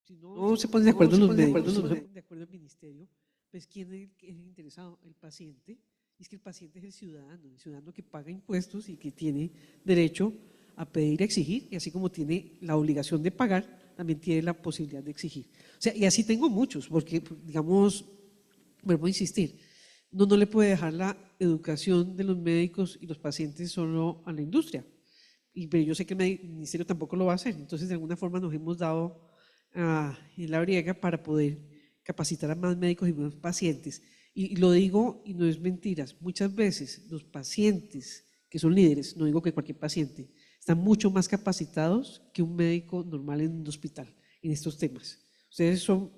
Si no se ponen de acuerdo los médicos, si no se ponen de acuerdo el ministerio, pues ¿quién es el interesado? El paciente. Y es que el paciente es el ciudadano que paga impuestos y que tiene derecho a pedir, a exigir, y así como tiene la obligación de pagar, también tiene la posibilidad de exigir. O sea, y así tengo muchos, porque, digamos, vuelvo a insistir, no le puede dejar la educación de los médicos y los pacientes solo a la industria. Pero yo sé que el ministerio tampoco lo va a hacer. Entonces, de alguna forma nos hemos dado en la briega para poder capacitar a más médicos y más pacientes. Y lo digo y no es mentiras. Muchas veces los pacientes que son líderes, no digo que cualquier paciente, están mucho más capacitados que un médico normal en un hospital en estos temas. Ustedes son,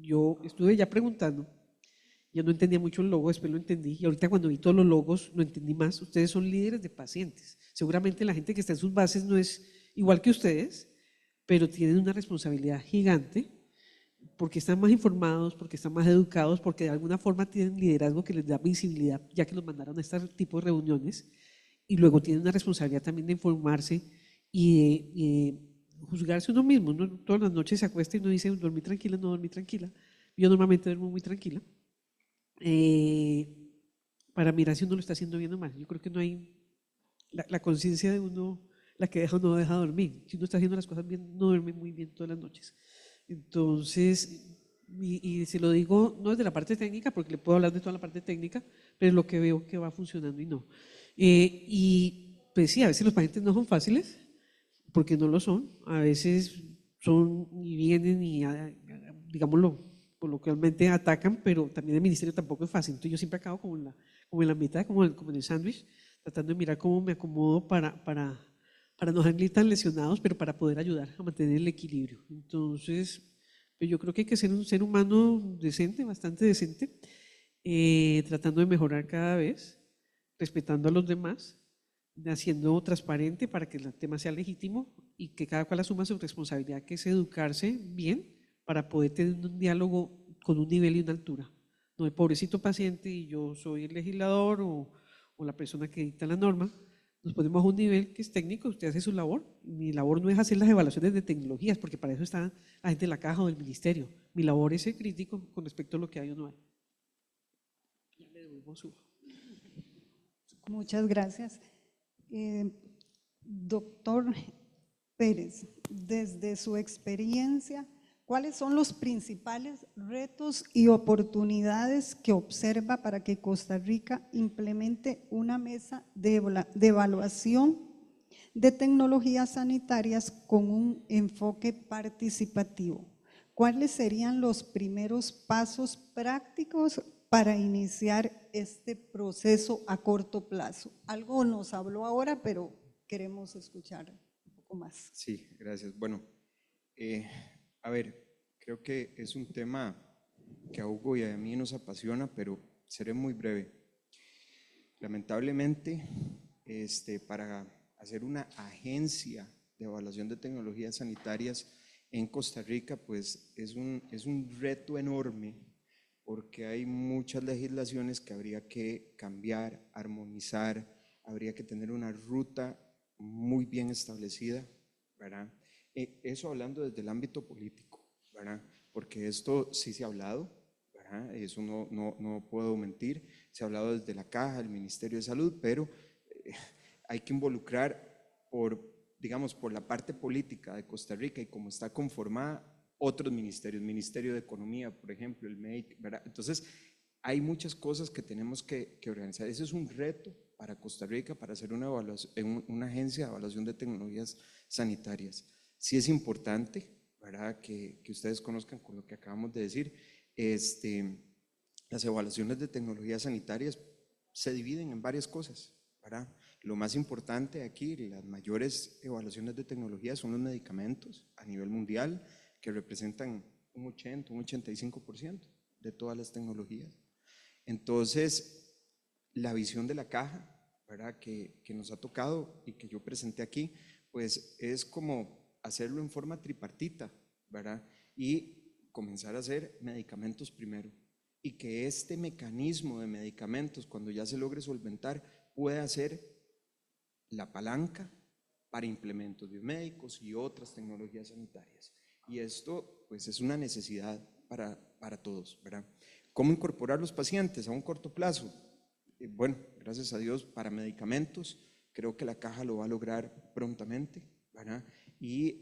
yo estuve ya preguntando, yo no entendía mucho el logo, después lo entendí, y ahorita cuando vi todos los logos lo entendí más. Ustedes son líderes de pacientes. Seguramente la gente que está en sus bases no es igual que ustedes, pero tienen una responsabilidad gigante porque están más informados, porque están más educados, porque de alguna forma tienen liderazgo que les da visibilidad, ya que los mandaron a este tipo de reuniones, y luego tienen una responsabilidad también de informarse y de juzgarse uno mismo. Uno todas las noches se acuesta y uno dice, dormí tranquila, no dormí tranquila. Yo normalmente duermo muy tranquila. Eh, para mirar si uno lo está haciendo bien o mal. Yo creo que no hay la conciencia de uno, la que deja o no deja dormir. Si uno está haciendo las cosas bien, no duerme muy bien todas las noches. Entonces, y se lo digo no desde la parte técnica, porque le puedo hablar de toda la parte técnica, pero es lo que veo que va funcionando y no. Y pues sí, a veces los pacientes no son fáciles, porque no lo son. A veces son y vienen y, digámoslo, coloquialmente atacan, pero también el ministerio tampoco es fácil. Entonces yo siempre acabo como en la mitad, como en el sándwich, tratando de mirar cómo me acomodo para no salir tan lesionados, pero para poder ayudar a mantener el equilibrio. Entonces, pues yo creo que hay que ser un ser humano decente, bastante decente, tratando de mejorar cada vez, respetando a los demás, haciendo transparente para que el tema sea legítimo y que cada cual asuma su responsabilidad, que es educarse bien para poder tener un diálogo con un nivel y una altura. No el pobrecito paciente y yo soy el legislador o la persona que dicta la norma. Nos ponemos a un nivel que es técnico, usted hace su labor. Mi labor no es hacer las evaluaciones de tecnologías, porque para eso está la gente de la caja o del ministerio. Mi labor es ser crítico con respecto a lo que hay o no hay. Ya le devuelvo su. Muchas gracias. Doctor Pérez, desde su experiencia, ¿cuáles son los principales retos y oportunidades que observa para que Costa Rica implemente una mesa de evaluación de tecnologías sanitarias con un enfoque participativo? ¿Cuáles serían los primeros pasos prácticos para iniciar este proceso a corto plazo? Algo nos habló ahora, pero queremos escuchar un poco más. Sí, gracias. Bueno, a ver, creo que es un tema que a Hugo y a mí nos apasiona, pero seré muy breve. Lamentablemente, para hacer una agencia de evaluación de tecnologías sanitarias en Costa Rica, pues es un reto enorme porque hay muchas legislaciones que habría que cambiar, armonizar, habría que tener una ruta muy bien establecida, ¿verdad? Eso hablando desde el ámbito político, ¿verdad? Porque esto sí se ha hablado, ¿verdad? Eso no puedo mentir, se ha hablado desde la Caja, el Ministerio de Salud, pero hay que involucrar digamos, por la parte política de Costa Rica y cómo está conformada otros ministerios, Ministerio de Economía, por ejemplo, el MEIC, ¿verdad? Entonces, hay muchas cosas que tenemos que organizar. Ese es un reto para Costa Rica, para hacer una agencia de evaluación de tecnologías sanitarias. Sí es importante, ¿verdad?, que ustedes conozcan con lo que acabamos de decir. Las evaluaciones de tecnologías sanitarias se dividen en varias cosas, ¿verdad? Lo más importante aquí, las mayores evaluaciones de tecnología son los medicamentos a nivel mundial, que representan un 80, un 85% de todas las tecnologías. Entonces, la visión de la caja, ¿verdad?, que nos ha tocado y que yo presenté aquí, pues es como hacerlo en forma tripartita, ¿verdad? Y comenzar a hacer medicamentos primero. Y que este mecanismo de medicamentos, cuando ya se logre solventar, pueda ser la palanca para implementos biomédicos y otras tecnologías sanitarias. Y esto pues es una necesidad para todos, ¿verdad? ¿Cómo incorporar los pacientes a un corto plazo? Bueno, gracias a Dios para medicamentos, creo que la caja lo va a lograr prontamente, ¿verdad? Y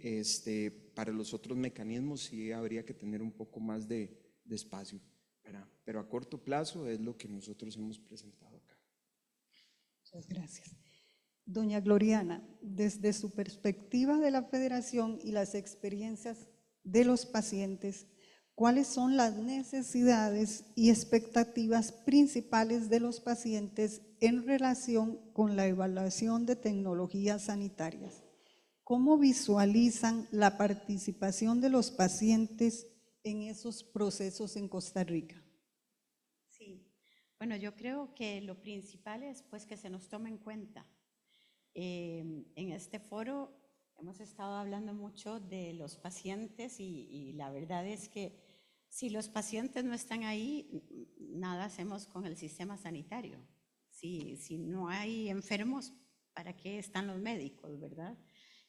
para los otros mecanismos sí habría que tener un poco más de espacio, ¿verdad? Pero a corto plazo es lo que nosotros hemos presentado acá. Muchas gracias. Doña Gloriana, desde su perspectiva de la Federación y las experiencias de los pacientes, ¿cuáles son las necesidades y expectativas principales de los pacientes en relación con la evaluación de tecnologías sanitarias? ¿Cómo visualizan la participación de los pacientes en esos procesos en Costa Rica? Sí, bueno, yo creo que lo principal es pues que se nos tome en cuenta. En este foro hemos estado hablando mucho de los pacientes y la verdad es que si los pacientes no están ahí, nada hacemos con el sistema sanitario. Si no hay enfermos, ¿para qué están los médicos, verdad?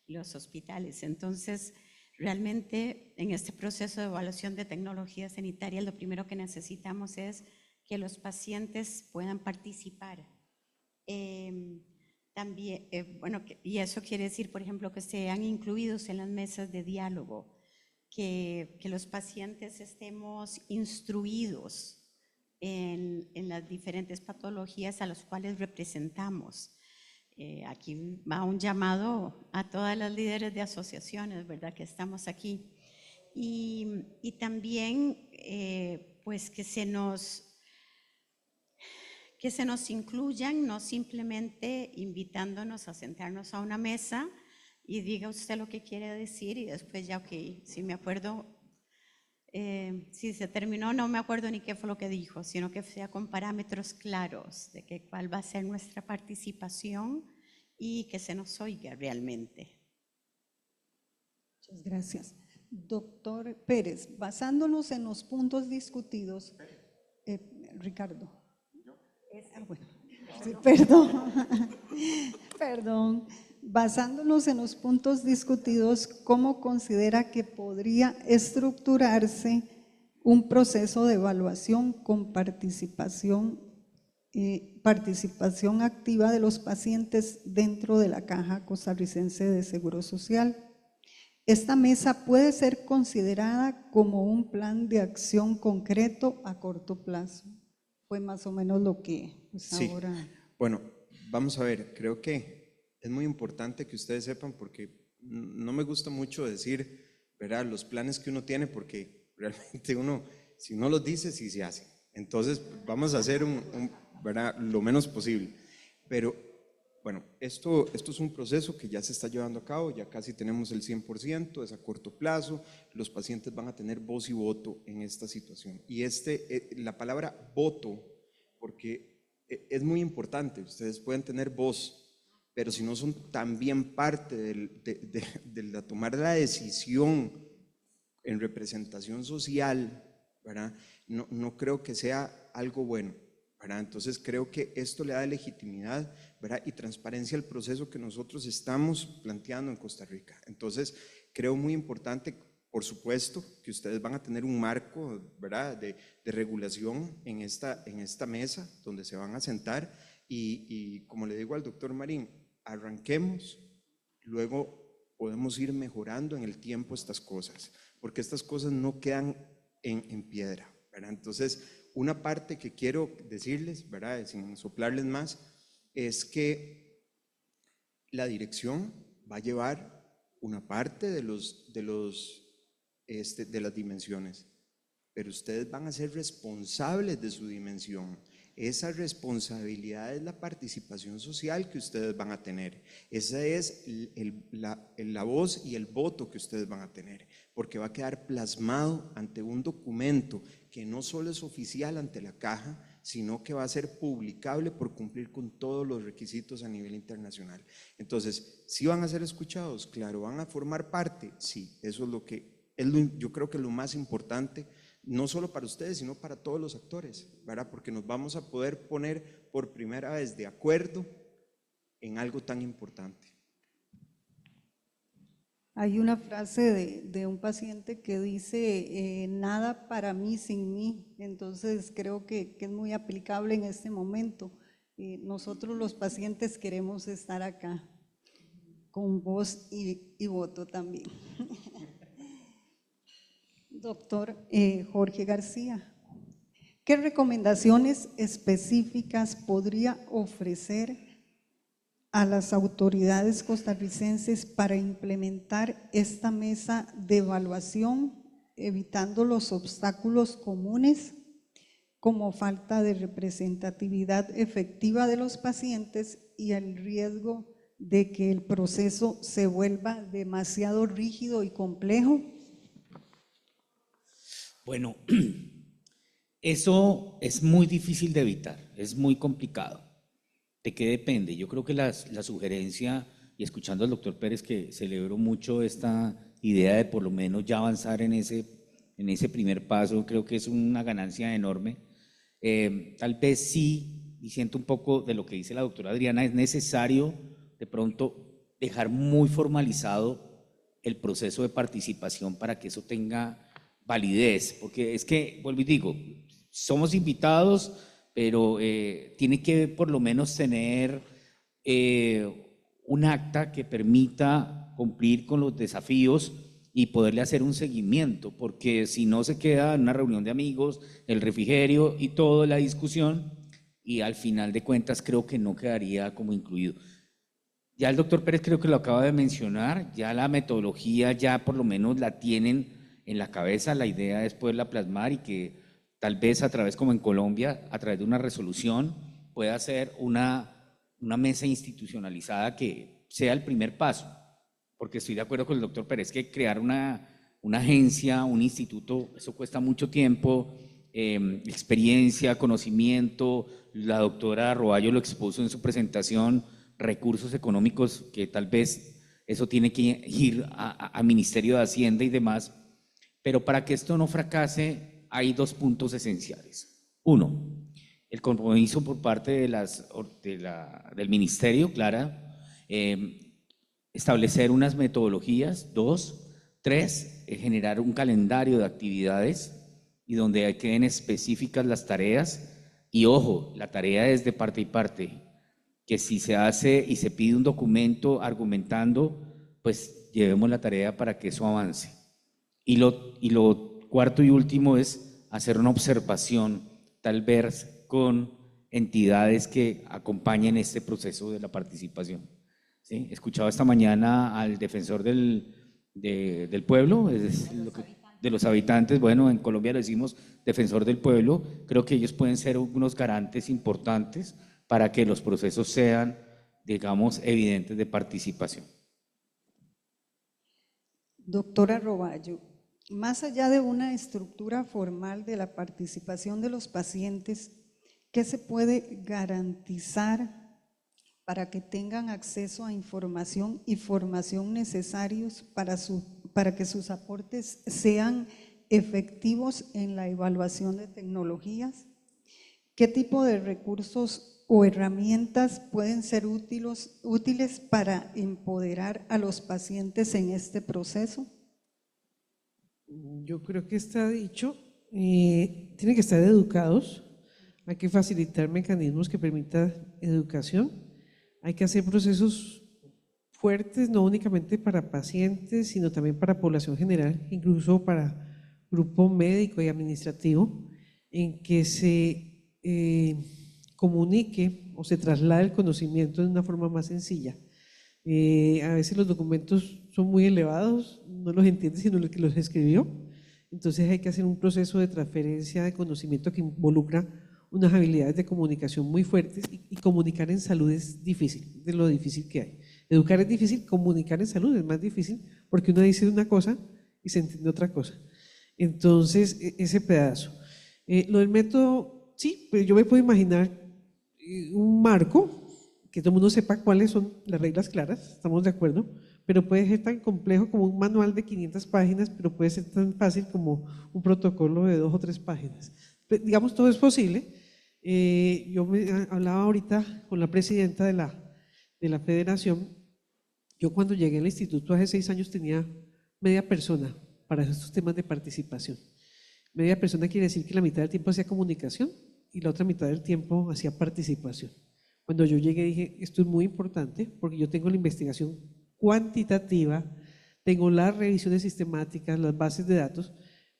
Los hospitales. Entonces, realmente en este proceso de evaluación de tecnología sanitaria, lo primero que necesitamos es que los pacientes puedan participar. También, bueno, y eso quiere decir, por ejemplo, que sean incluidos en las mesas de diálogo, que los pacientes estemos instruidos en las diferentes patologías a las cuales representamos. Aquí va un llamado a todas las líderes de asociaciones, ¿verdad?, que estamos aquí. Y también, pues, que se nos incluyan, no simplemente invitándonos a sentarnos a una mesa y diga usted lo que quiere decir y después ya, ok, si me acuerdo, si se terminó, no me acuerdo ni qué fue lo que dijo, sino que sea con parámetros claros de que cuál va a ser nuestra participación y que se nos oiga realmente. Muchas gracias. Doctor Pérez, basándonos en los puntos discutidos, Ricardo. Bueno, sí, perdón. Basándonos en los puntos discutidos, ¿cómo considera que podría estructurarse un proceso de evaluación con participación activa de los pacientes dentro de la Caja Costarricense de Seguro Social? Esta mesa puede ser considerada como un plan de acción concreto a corto plazo. Fue más o menos lo que pues, sí. Ahora… Bueno, vamos a ver, creo que es muy importante que ustedes sepan, porque no me gusta mucho decir, ¿verdad?, los planes que uno tiene, porque realmente uno, si no los dice, sí se hace. Entonces, vamos a hacer ¿verdad?, lo menos posible. Pero, bueno, esto es un proceso que ya se está llevando a cabo, ya casi tenemos el 100%, es a corto plazo, los pacientes van a tener voz y voto en esta situación. Y la palabra voto, porque es muy importante, ustedes pueden tener voz, pero si no son también parte de tomar la decisión en representación social, ¿verdad?, no creo que sea algo bueno, ¿verdad? Entonces creo que esto le da legitimidad, ¿verdad?, y transparencia al proceso que nosotros estamos planteando en Costa Rica. Entonces creo muy importante, por supuesto, que ustedes van a tener un marco, ¿verdad?, de regulación en esta mesa donde se van a sentar y como le digo al doctor Marín, arranquemos, luego podemos ir mejorando en el tiempo estas cosas, porque estas cosas no quedan en piedra, ¿verdad? Entonces, una parte que quiero decirles, ¿verdad?, sin soplarles más, es que la dirección va a llevar una parte de las dimensiones, pero ustedes van a ser responsables de su dimensión. Esa responsabilidad es la participación social que ustedes van a tener. Esa es la voz y el voto que ustedes van a tener, porque va a quedar plasmado ante un documento que no solo es oficial ante la Caja, sino que va a ser publicable por cumplir con todos los requisitos a nivel internacional. Entonces, ¿sí van a ser escuchados? Claro. ¿Van a formar parte? Sí, eso es yo creo que es lo más importante, no solo para ustedes, sino para todos los actores, ¿verdad?, porque nos vamos a poder poner por primera vez de acuerdo en algo tan importante. Hay una frase de un paciente que dice, nada para mí sin mí. Entonces creo que es muy aplicable en este momento. Nosotros los pacientes queremos estar acá, con voz y voto también. Doctor Jorge García, ¿qué recomendaciones específicas podría ofrecer a las autoridades costarricenses para implementar esta mesa de evaluación, evitando los obstáculos comunes como falta de representatividad efectiva de los pacientes y el riesgo de que el proceso se vuelva demasiado rígido y complejo? Bueno, eso es muy difícil de evitar, es muy complicado. ¿De qué depende? Yo creo que la sugerencia, y escuchando al doctor Pérez, que celebro mucho esta idea de por lo menos ya avanzar en ese primer paso, creo que es una ganancia enorme. Tal vez sí, y siento un poco de lo que dice la doctora Adriana, es necesario de pronto dejar muy formalizado el proceso de participación para que eso tenga validez, porque es que, vuelvo y digo, somos invitados, pero tiene que por lo menos tener un acta que permita cumplir con los desafíos y poderle hacer un seguimiento, porque si no se queda en una reunión de amigos, el refrigerio y toda la discusión, y al final de cuentas creo que no quedaría como incluido. Ya el doctor Pérez creo que lo acaba de mencionar, ya la metodología ya por lo menos la tienen en la cabeza, la idea es poderla plasmar y que tal vez a través, como en Colombia, a través de una resolución, pueda ser una mesa institucionalizada que sea el primer paso, porque estoy de acuerdo con el doctor Pérez que crear una agencia, un instituto, eso cuesta mucho tiempo, experiencia, conocimiento. La doctora Roballo lo expuso en su presentación, recursos económicos que tal vez eso tiene que ir a Ministerio de Hacienda y demás, pero para que esto no fracase hay dos puntos esenciales. Uno, el compromiso por parte del Ministerio, Clara, establecer unas metodologías. Dos, tres, generar un calendario de actividades y donde queden específicas las tareas. Y ojo, la tarea es de parte y parte, que si se hace y se pide un documento argumentando, pues llevemos la tarea para que eso avance. Y lo cuarto y último es hacer una observación, tal vez con entidades que acompañen este proceso de la participación. ¿Sí? He escuchado esta mañana al defensor del pueblo, de los habitantes. Bueno, en Colombia lo decimos defensor del pueblo. Creo que ellos pueden ser unos garantes importantes para que los procesos sean, digamos, evidentes de participación. Doctora Roballo, más allá de una estructura formal de la participación de los pacientes, ¿qué se puede garantizar para que tengan acceso a información y formación necesarios para que sus aportes sean efectivos en la evaluación de tecnologías? ¿Qué tipo de recursos o herramientas pueden ser útiles para empoderar a los pacientes en este proceso? Yo creo que está dicho, tienen que estar educados, hay que facilitar mecanismos que permitan educación, hay que hacer procesos fuertes, no únicamente para pacientes, sino también para población general, incluso para grupo médico y administrativo, en que se comunique o se traslade el conocimiento de una forma más sencilla. A veces los documentos son muy elevados, no los entiende sino el que los escribió, entonces hay que hacer un proceso de transferencia de conocimiento que involucra unas habilidades de comunicación muy fuertes, y comunicar en salud es difícil, de lo difícil que hay. Educar es difícil, comunicar en salud es más difícil, porque uno dice una cosa y se entiende otra cosa. Entonces, ese pedazo. Lo del método, sí, pero yo me puedo imaginar un marco, que todo el mundo sepa cuáles son las reglas claras, estamos de acuerdo, pero puede ser tan complejo como un manual de 500 páginas, pero puede ser tan fácil como un protocolo de 2 o 3 páginas. Pero, digamos, todo es posible. Yo hablaba ahorita con la presidenta de la federación Yo cuando llegué al instituto hace 6 años tenía media persona para estos temas de participación. Media persona quiere decir que la mitad del tiempo hacía comunicación y la otra mitad del tiempo hacía participación. Cuando yo llegué dije, esto es muy importante porque yo tengo la investigación cuantitativa, tengo las revisiones sistemáticas, las bases de datos,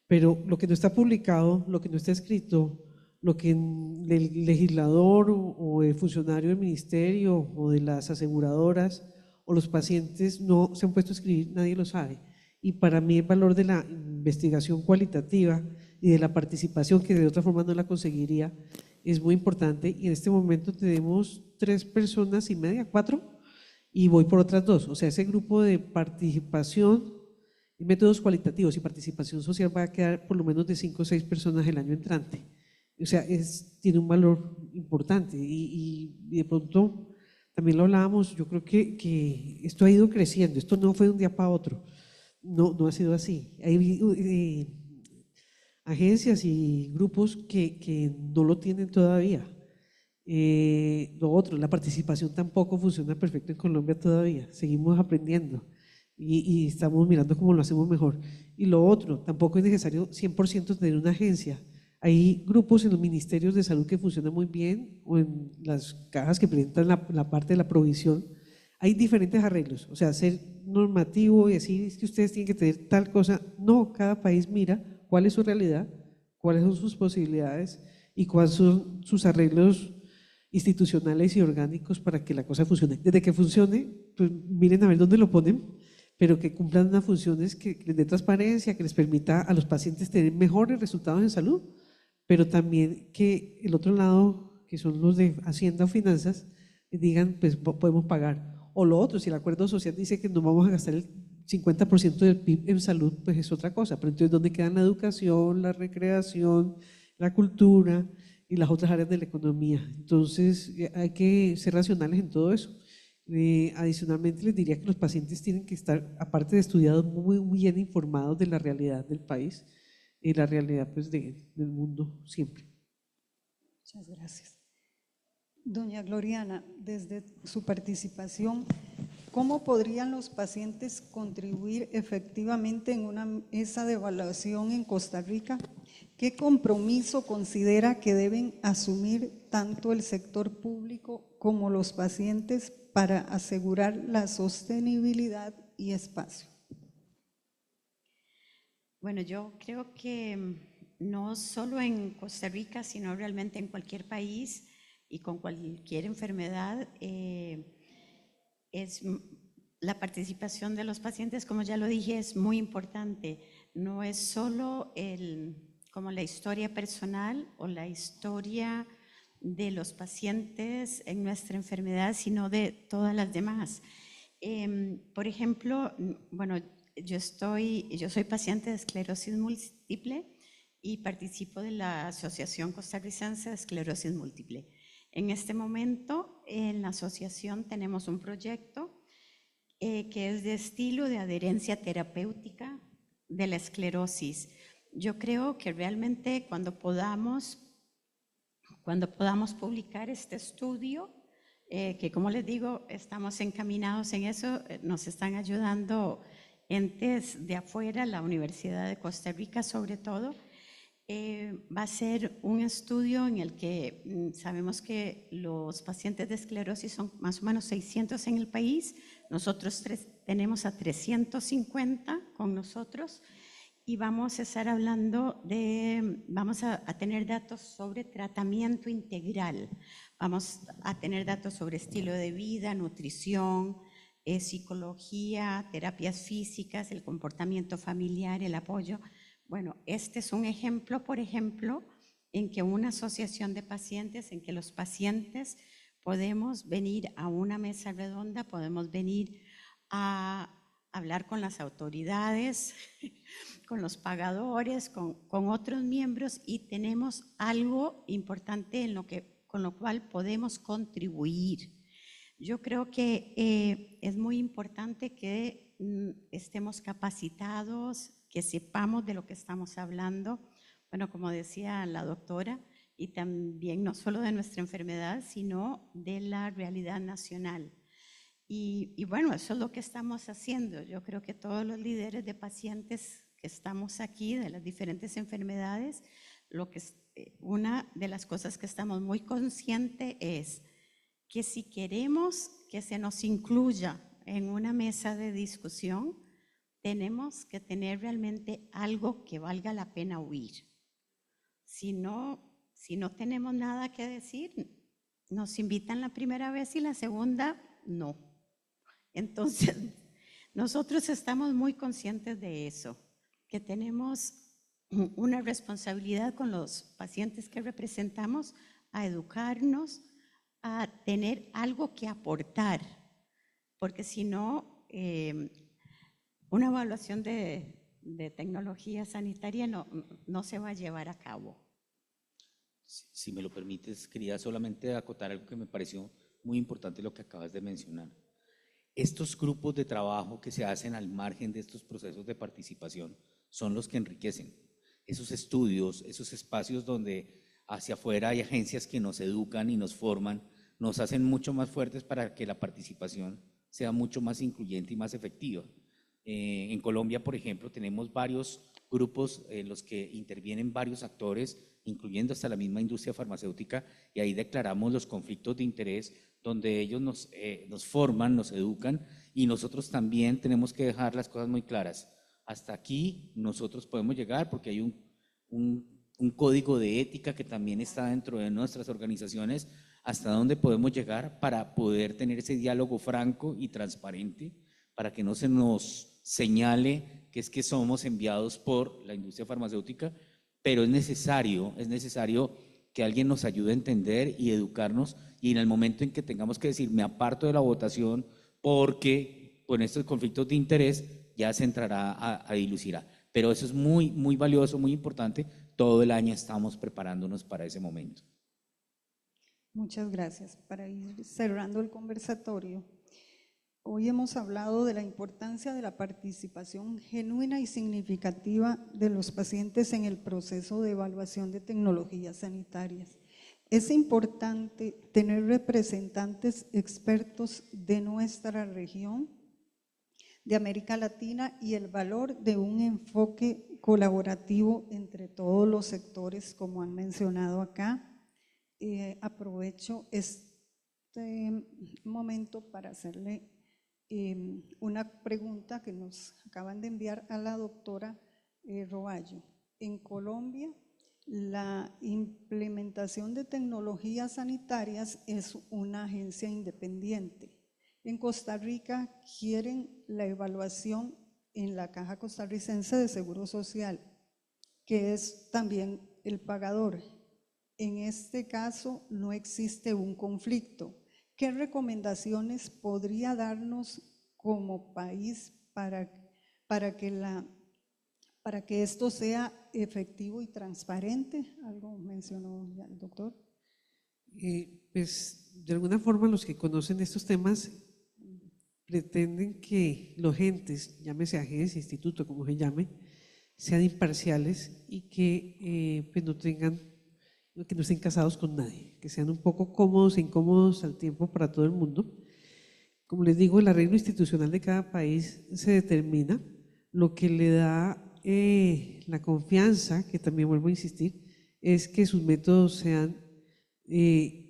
pero lo que no está publicado, lo que no está escrito, lo que el legislador o el funcionario del ministerio o de las aseguradoras o los pacientes no se han puesto a escribir, nadie lo sabe. Y para mí el valor de la investigación cualitativa y de la participación, que de otra forma no la conseguiría, es muy importante. Y en este momento tenemos 3 personas y media, 4, y voy por otras 2. O sea, ese grupo de participación, métodos cualitativos y participación social va a quedar por lo menos de 5 o 6 personas el año entrante. O sea, tiene un valor importante y de pronto, también lo hablábamos, yo creo que esto ha ido creciendo, esto no fue de un día para otro, no ha sido así. Hay agencias y grupos que no lo tienen todavía. Lo otro, la participación tampoco funciona perfecto en Colombia todavía, seguimos aprendiendo y estamos mirando cómo lo hacemos mejor. Y lo otro, tampoco es necesario 100% tener una agencia. Hay grupos en los ministerios de salud que funcionan muy bien o en las cajas que presentan la parte de la provisión. Hay diferentes arreglos, o sea, ser normativo y decir es que ustedes tienen que tener tal cosa. No, cada país mira cuál es su realidad, cuáles son sus posibilidades y cuáles son sus arreglos institucionales y orgánicos para que la cosa funcione. Desde que funcione, pues miren a ver dónde lo ponen, pero que cumplan unas funciones que les dé transparencia, que les permita a los pacientes tener mejores resultados en salud, pero también que el otro lado, que son los de Hacienda o Finanzas, digan, pues podemos pagar. O lo otro, si el acuerdo social dice que nos vamos a gastar el 50% del PIB en salud, pues es otra cosa. Pero entonces, ¿dónde quedan la educación, la recreación, la cultura y las otras áreas de la economía? Entonces, hay que ser racionales en todo eso. Adicionalmente, les diría que los pacientes tienen que estar, aparte de estudiados, muy, muy bien informados de la realidad del país y la realidad pues, del mundo siempre. Muchas gracias. Doña Gloriana, desde su participación, ¿cómo podrían los pacientes contribuir efectivamente en una mesa de evaluación en Costa Rica? ¿Qué compromiso considera que deben asumir tanto el sector público como los pacientes para asegurar la sostenibilidad y espacio? Bueno, yo creo que no solo en Costa Rica, sino realmente en cualquier país y con cualquier enfermedad, la participación de los pacientes, como ya lo dije, es muy importante. No es solo como la historia personal o la historia de los pacientes en nuestra enfermedad, sino de todas las demás. Por ejemplo, bueno, yo soy paciente de esclerosis múltiple y participo de la Asociación Costarricense de Esclerosis Múltiple. En este momento, en la asociación tenemos un proyecto que es de estilo de adherencia terapéutica de la esclerosis. Yo creo que realmente cuando podamos publicar este estudio, que como les digo, estamos encaminados en eso, nos están ayudando entes de afuera, la Universidad de Costa Rica sobre todo. Va a ser un estudio en el que sabemos que los pacientes de esclerosis son más o menos 600 en el país, nosotros tenemos a 350 con nosotros y vamos a estar hablando vamos a tener datos sobre tratamiento integral, vamos a tener datos sobre estilo de vida, nutrición, psicología, terapias físicas, el comportamiento familiar, el apoyo. Bueno, este es un ejemplo, por ejemplo, en que una asociación de pacientes, en que los pacientes podemos venir a una mesa redonda, podemos venir a hablar con las autoridades, con los pagadores, con otros miembros y tenemos algo importante con lo cual podemos contribuir. Yo creo que es muy importante que estemos capacitados, que sepamos de lo que estamos hablando, bueno, como decía la doctora, y también no solo de nuestra enfermedad, sino de la realidad nacional. Y bueno, eso es lo que estamos haciendo. Yo creo que todos los líderes de pacientes que estamos aquí, de las diferentes enfermedades, una de las cosas que estamos muy conscientes es que si queremos que se nos incluya en una mesa de discusión, tenemos que tener realmente algo que valga la pena oír. Si no tenemos nada que decir, nos invitan la primera vez y la segunda, no. Entonces, nosotros estamos muy conscientes de eso, que tenemos una responsabilidad con los pacientes que representamos a educarnos, a tener algo que aportar, porque si no, una evaluación de tecnología sanitaria no se va a llevar a cabo. Si me lo permites, quería solamente acotar algo que me pareció muy importante lo que acabas de mencionar. Estos grupos de trabajo que se hacen al margen de estos procesos de participación son los que enriquecen. Esos estudios, esos espacios donde hacia afuera hay agencias que nos educan y nos forman, nos hacen mucho más fuertes para que la participación sea mucho más incluyente y más efectiva. En Colombia, por ejemplo, tenemos varios grupos en los que intervienen varios actores, incluyendo hasta la misma industria farmacéutica, y ahí declaramos los conflictos de interés, donde ellos nos forman, nos educan, y nosotros también tenemos que dejar las cosas muy claras. Hasta aquí nosotros podemos llegar porque hay un código de ética que también está dentro de nuestras organizaciones, hasta dónde podemos llegar para poder tener ese diálogo franco y transparente, para que no se nos señale que es que somos enviados por la industria farmacéutica, pero es necesario que alguien nos ayude a entender y educarnos, y en el momento en que tengamos que decir me aparto de la votación porque con estos conflictos de interés ya se entrará a dilucidar. Pero eso es muy, muy valioso, muy importante. Todo el año estamos preparándonos para ese momento. Muchas gracias. Para ir cerrando el conversatorio, hoy hemos hablado de la importancia de la participación genuina y significativa de los pacientes en el proceso de evaluación de tecnologías sanitarias. Es importante tener representantes expertos de nuestra región, de América Latina, y el valor de un enfoque colaborativo entre todos los sectores, como han mencionado acá. Aprovecho este momento para hacerle una pregunta que nos acaban de enviar a la doctora Roballo. En Colombia, la implementación de tecnologías sanitarias es una agencia independiente. En Costa Rica quieren la evaluación en la Caja Costarricense de Seguro Social, que es también el pagador. En este caso no existe un conflicto. ¿Qué recomendaciones podría darnos como país para que esto sea efectivo y transparente? Algo mencionó ya el doctor. Pues de alguna forma los que conocen estos temas pretenden que los entes, llámese agencia, instituto, como se llame, sean imparciales y que pues que no estén casados con nadie, que sean un poco cómodos e incómodos al tiempo para todo el mundo. Como les digo, el arreglo institucional de cada país se determina. Lo que le da la confianza, que también vuelvo a insistir, es que sus métodos sean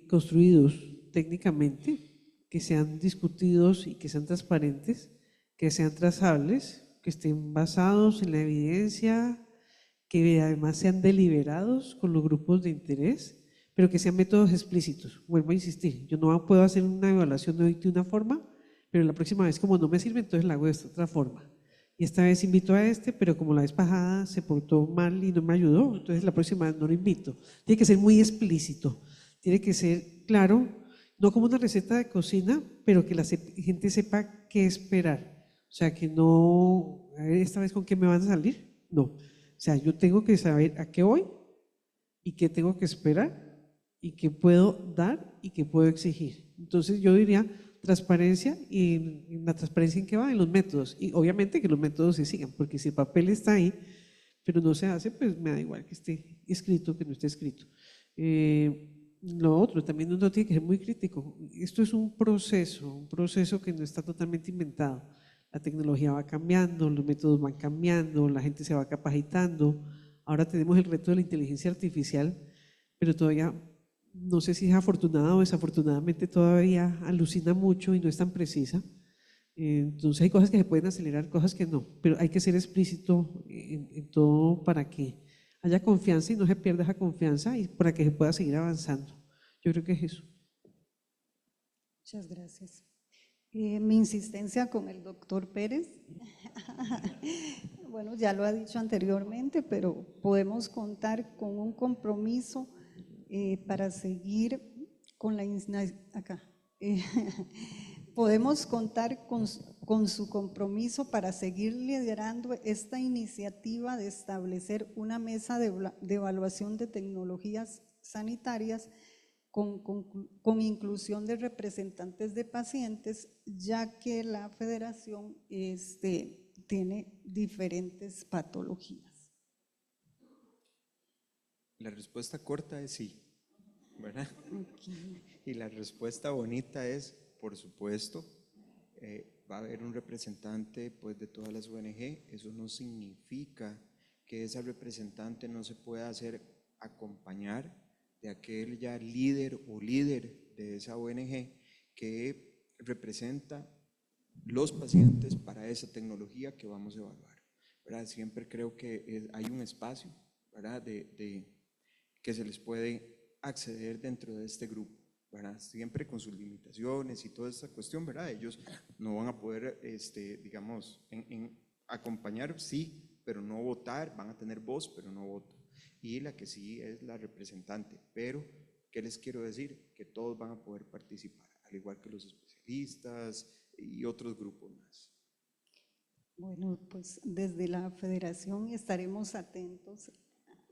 construidos técnicamente, que sean discutidos y que sean transparentes, que sean trazables, que estén basados en la evidencia, que además sean deliberados con los grupos de interés, pero que sean métodos explícitos. Vuelvo a insistir, yo no puedo hacer una evaluación hoy de una forma, pero la próxima vez como no me sirve, entonces la hago de esta otra forma. Y esta vez invito a pero como la vez pasada se portó mal y no me ayudó, entonces la próxima vez no lo invito. Tiene que ser muy explícito, tiene que ser claro, no como una receta de cocina, pero que la gente sepa qué esperar. O sea, que no, a ver, esta vez con qué me van a salir, no. O sea, yo tengo que saber a qué voy y qué tengo que esperar y qué puedo dar y qué puedo exigir. Entonces yo diría transparencia, y la transparencia en qué va, en los métodos, y obviamente que los métodos se sigan, porque si el papel está ahí pero no se hace, pues me da igual que esté escrito que no esté escrito. Lo otro, también uno tiene que ser muy crítico. Esto es un proceso que no está totalmente inventado. La tecnología va cambiando, los métodos van cambiando, la gente se va capacitando. Ahora tenemos el reto de la inteligencia artificial, pero todavía, no sé si es afortunada o desafortunadamente, todavía alucina mucho y no es tan precisa. Entonces hay cosas que se pueden acelerar, cosas que no, pero hay que ser explícito en todo para que haya confianza y no se pierda esa confianza y para que se pueda seguir avanzando. Yo creo que es eso. Muchas gracias. Mi insistencia con el doctor Pérez, bueno, ya lo ha dicho anteriormente, pero podemos contar con un compromiso para seguir con acá. Podemos contar con su compromiso para seguir liderando esta iniciativa de establecer una mesa de evaluación de tecnologías sanitarias con inclusión de representantes de pacientes, ya que la federación tiene diferentes patologías. La respuesta corta es sí, ¿verdad? Okay. Y la respuesta bonita es, por supuesto, va a haber un representante pues, de todas las ONG. Eso no significa que esa representante no se pueda hacer acompañar de aquel ya líder o líder de esa ONG que representa los pacientes para esa tecnología que vamos a evaluar, ¿verdad? Siempre creo que hay un espacio, ¿verdad? Que se les puede acceder dentro de este grupo, ¿verdad? Siempre con sus limitaciones y toda esta cuestión, ¿verdad? Ellos no van a poder, digamos, acompañar, sí, pero no votar, van a tener voz, pero no voto. Y la que sí es la representante, pero ¿qué les quiero decir? Que todos van a poder participar, al igual que los especialistas y otros grupos más. Bueno, pues desde la federación estaremos atentos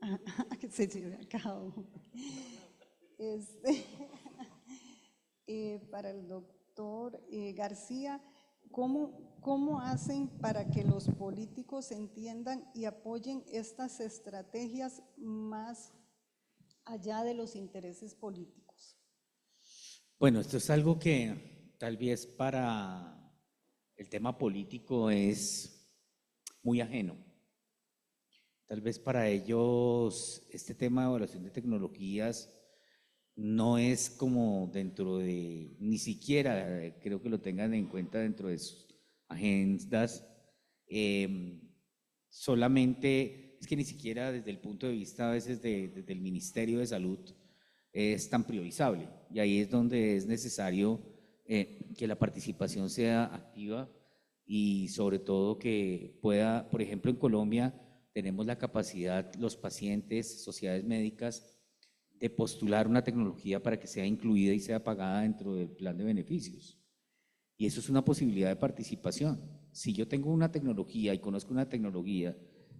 a que se lleve a cabo. Para el doctor García, ¿cómo hacen para que los políticos entiendan y apoyen estas estrategias más allá de los intereses políticos? Bueno, esto es algo que tal vez para el tema político es muy ajeno. Tal vez para ellos este tema de evaluación de tecnologías no es como dentro de, ni siquiera creo que lo tengan en cuenta dentro de sus agendas. Solamente es que ni siquiera desde el punto de vista a veces desde el Ministerio de Salud es tan priorizable. Y ahí es donde es necesario que la participación sea activa y sobre todo que pueda, por ejemplo, en Colombia tenemos la capacidad, los pacientes, sociedades médicas, de postular una tecnología para que sea incluida y sea pagada dentro del plan de beneficios. Y eso es una posibilidad de participación. Si yo tengo una tecnología y conozco una tecnología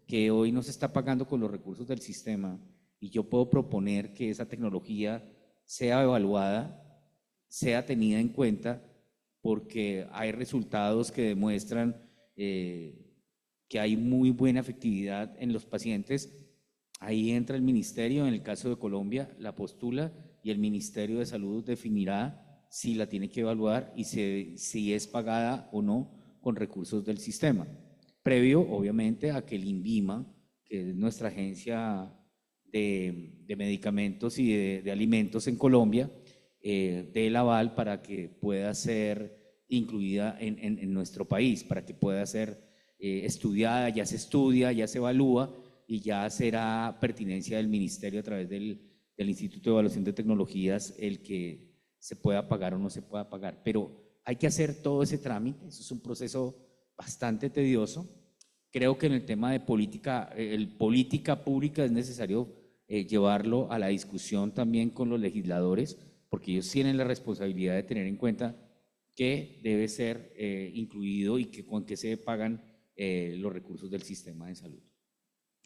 que hoy no se está pagando con los recursos del sistema y yo puedo proponer que esa tecnología sea evaluada, sea tenida en cuenta, porque hay resultados que demuestran que hay muy buena efectividad en los pacientes. Ahí entra el ministerio, en el caso de Colombia, la postula y el Ministerio de Salud definirá si la tiene que evaluar y si es pagada o no con recursos del sistema. Previo, obviamente, a que el INVIMA, que es nuestra agencia de medicamentos y de alimentos en Colombia, dé el aval para que pueda ser incluida en nuestro país, para que pueda ser estudiada, ya se estudia, ya se evalúa y ya será pertinencia del ministerio a través del Instituto de Evaluación de Tecnologías el que se pueda pagar o no se pueda pagar. Pero hay que hacer todo ese trámite, eso es un proceso bastante tedioso. Creo que en el tema de política pública es necesario llevarlo a la discusión también con los legisladores, porque ellos tienen la responsabilidad de tener en cuenta que debe ser incluido y con qué se pagan los recursos del sistema de salud.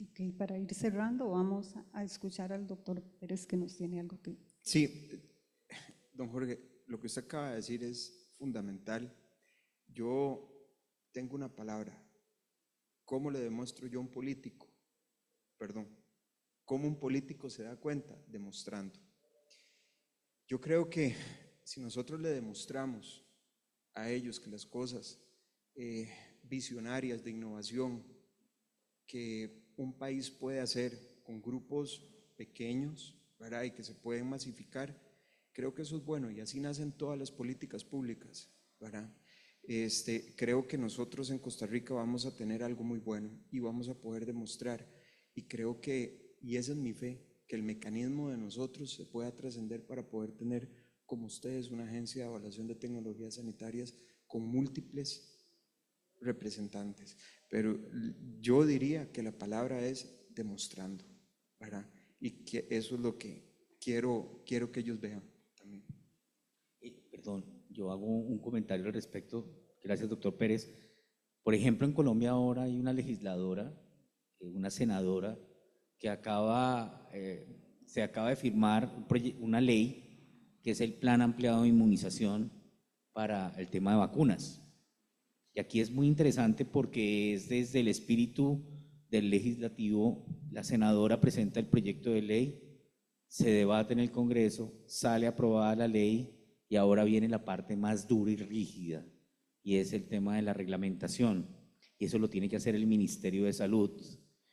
Ok, para ir cerrando, vamos a escuchar al doctor Pérez que nos tiene algo que… Sí, don Jorge, lo que usted acaba de decir es fundamental. Yo tengo una palabra. ¿Cómo le demuestro yo a un político? Perdón. ¿Cómo un político se da cuenta? Demostrando. Yo creo que si nosotros le demostramos a ellos que las cosas visionarias de innovación que un país puede hacer con grupos pequeños, ¿verdad? Y que se pueden masificar, creo que eso es bueno y así nacen todas las políticas públicas, ¿verdad? Creo que nosotros en Costa Rica vamos a tener algo muy bueno y vamos a poder demostrar, y creo que, y esa es mi fe, que el mecanismo de nosotros se pueda trascender para poder tener, como ustedes, una agencia de evaluación de tecnologías sanitarias con múltiples representantes. Pero yo diría que la palabra es demostrando, ¿verdad? Y que eso es lo que quiero que ellos vean también. Perdón, yo hago un comentario al respecto. Gracias, doctor Pérez. Por ejemplo, en Colombia ahora hay una legisladora, una senadora, que se acaba de firmar una ley que es el Plan Ampliado de Inmunización para el tema de vacunas. Y aquí es muy interesante porque es desde el espíritu del legislativo, la senadora presenta el proyecto de ley, se debate en el Congreso, sale aprobada la ley y ahora viene la parte más dura y rígida, y es el tema de la reglamentación, y eso lo tiene que hacer el Ministerio de Salud.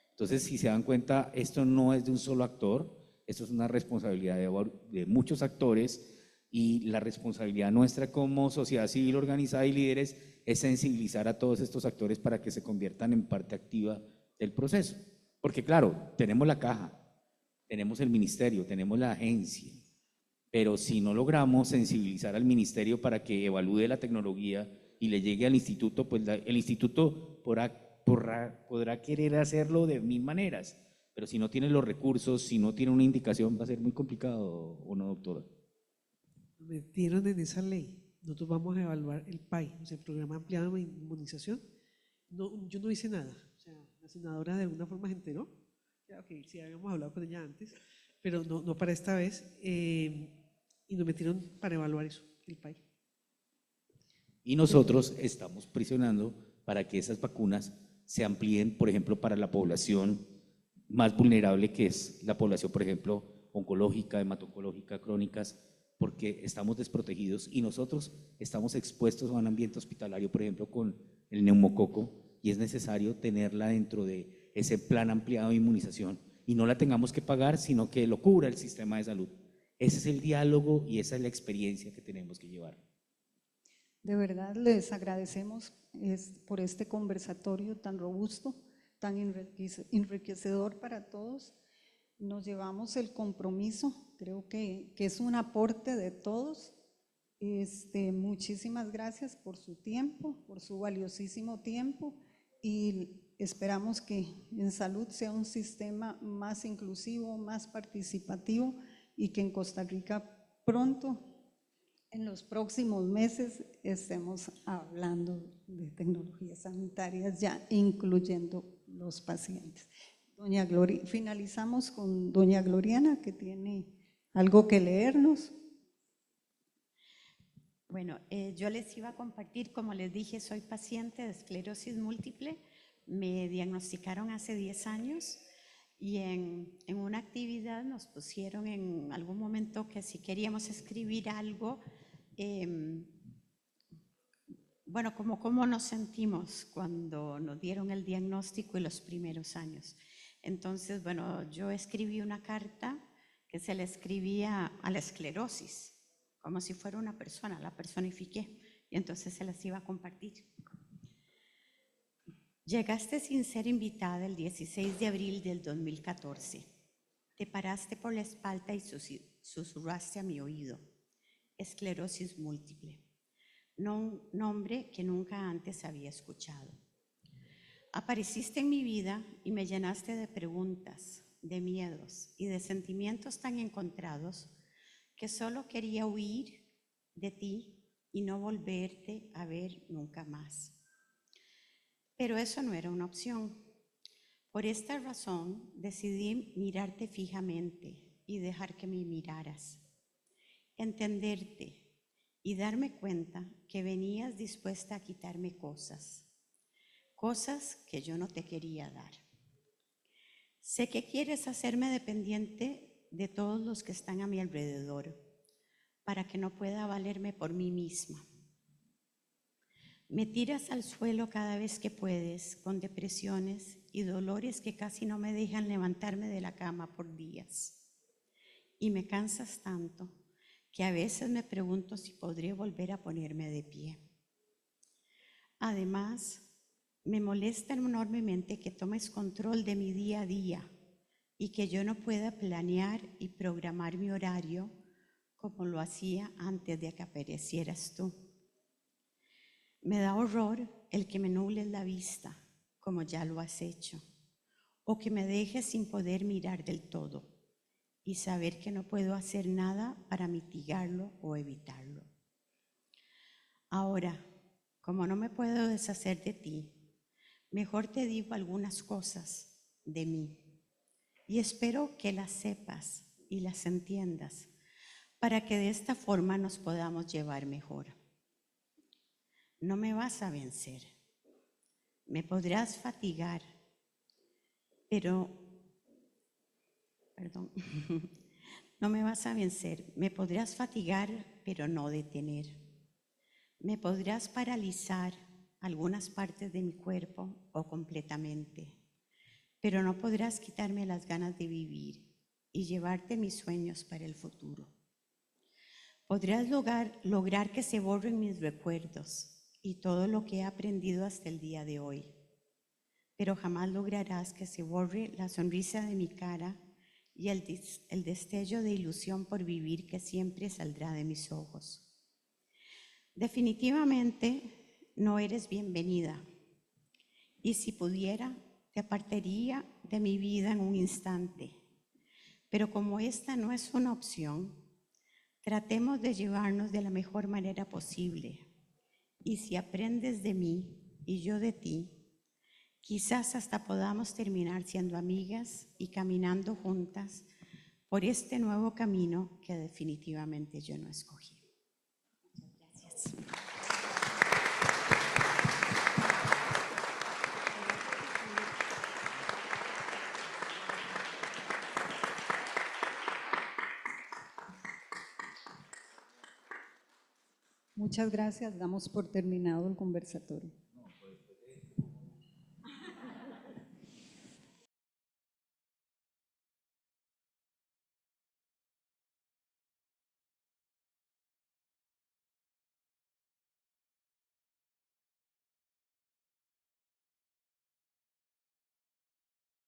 Entonces, si se dan cuenta, esto no es de un solo actor, esto es una responsabilidad de muchos actores, y la responsabilidad nuestra como sociedad civil organizada y líderes es sensibilizar a todos estos actores para que se conviertan en parte activa del proceso. Porque claro, tenemos la caja, tenemos el ministerio, tenemos la agencia, pero si no logramos sensibilizar al ministerio para que evalúe la tecnología y le llegue al instituto, pues el instituto podrá querer hacerlo de mil maneras, pero si no tiene los recursos, si no tiene una indicación, va a ser muy complicado, ¿o no, doctora? Metieron en esa ley. Nosotros vamos a evaluar el PAI, o sea, el Programa Ampliado de Inmunización. No, yo no hice nada. O sea, la senadora de alguna forma se enteró. Ya, ok, sí habíamos hablado con ella antes, pero no para esta vez. Y nos metieron para evaluar eso, el PAI. Y nosotros estamos presionando para que esas vacunas se amplíen, por ejemplo, para la población más vulnerable, que es la población, por ejemplo, oncológica, hematoncológica, crónicas, porque estamos desprotegidos y nosotros estamos expuestos a un ambiente hospitalario, por ejemplo, con el neumococo, y es necesario tenerla dentro de ese plan ampliado de inmunización y no la tengamos que pagar, sino que lo cubra el sistema de salud. Ese es el diálogo y esa es la experiencia que tenemos que llevar. De verdad les agradecemos por este conversatorio tan robusto, tan enriquecedor para todos. Nos llevamos el compromiso, creo que es un aporte de todos. Muchísimas gracias por su tiempo, por su valiosísimo tiempo, y esperamos que en salud sea un sistema más inclusivo, más participativo, y que en Costa Rica pronto, en los próximos meses, estemos hablando de tecnologías sanitarias ya incluyendo los pacientes. Doña Gloria, finalizamos con doña Gloriana, que tiene algo que leernos. Bueno, yo les iba a compartir, como les dije, soy paciente de esclerosis múltiple, me diagnosticaron hace 10 años y en una actividad nos pusieron en algún momento que si queríamos escribir algo, bueno, como cómo nos sentimos cuando nos dieron el diagnóstico y los primeros años. Entonces, bueno, yo escribí una carta que se le escribía a la esclerosis, como si fuera una persona, la personifiqué y entonces se las iba a compartir. Llegaste sin ser invitada el 16 de abril del 2014. Te paraste por la espalda y susurraste a mi oído: esclerosis múltiple, nombre que nunca antes había escuchado. Apareciste en mi vida y me llenaste de preguntas, de miedos y de sentimientos tan encontrados que solo quería huir de ti y no volverte a ver nunca más. Pero eso no era una opción. Por esta razón decidí mirarte fijamente y dejar que me miraras, entenderte y darme cuenta que venías dispuesta a quitarme cosas que yo no te quería dar. Sé que quieres hacerme dependiente de todos los que están a mi alrededor, para que no pueda valerme por mí misma. Me tiras al suelo cada vez que puedes, con depresiones y dolores que casi no me dejan levantarme de la cama por días. Y me cansas tanto que a veces me pregunto si podré volver a ponerme de pie. Además, me molesta enormemente que tomes control de mi día a día y que yo no pueda planear y programar mi horario como lo hacía antes de que aparecieras tú. Me da horror el que me nubles la vista, como ya lo has hecho, o que me dejes sin poder mirar del todo y saber que no puedo hacer nada para mitigarlo o evitarlo. Ahora, como no me puedo deshacer de ti, mejor te digo algunas cosas de mí y espero que las sepas y las entiendas para que de esta forma nos podamos llevar mejor. No me vas a vencer, me podrás fatigar, no me vas a vencer, me podrás fatigar, pero no detener. Me podrás paralizar algunas partes de mi cuerpo o completamente, pero no podrás quitarme las ganas de vivir y llevarte mis sueños para el futuro. Podrás lograr que se borren mis recuerdos y todo lo que he aprendido hasta el día de hoy, pero jamás lograrás que se borre la sonrisa de mi cara y el destello de ilusión por vivir que siempre saldrá de mis ojos. Definitivamente no eres bienvenida, y si pudiera, te apartaría de mi vida en un instante, pero como esta no es una opción, tratemos de llevarnos de la mejor manera posible. Y si aprendes de mí y yo de ti, quizás hasta podamos terminar siendo amigas y caminando juntas por este nuevo camino que definitivamente yo no escogí. Muchas gracias. Muchas gracias. Damos por terminado el conversatorio.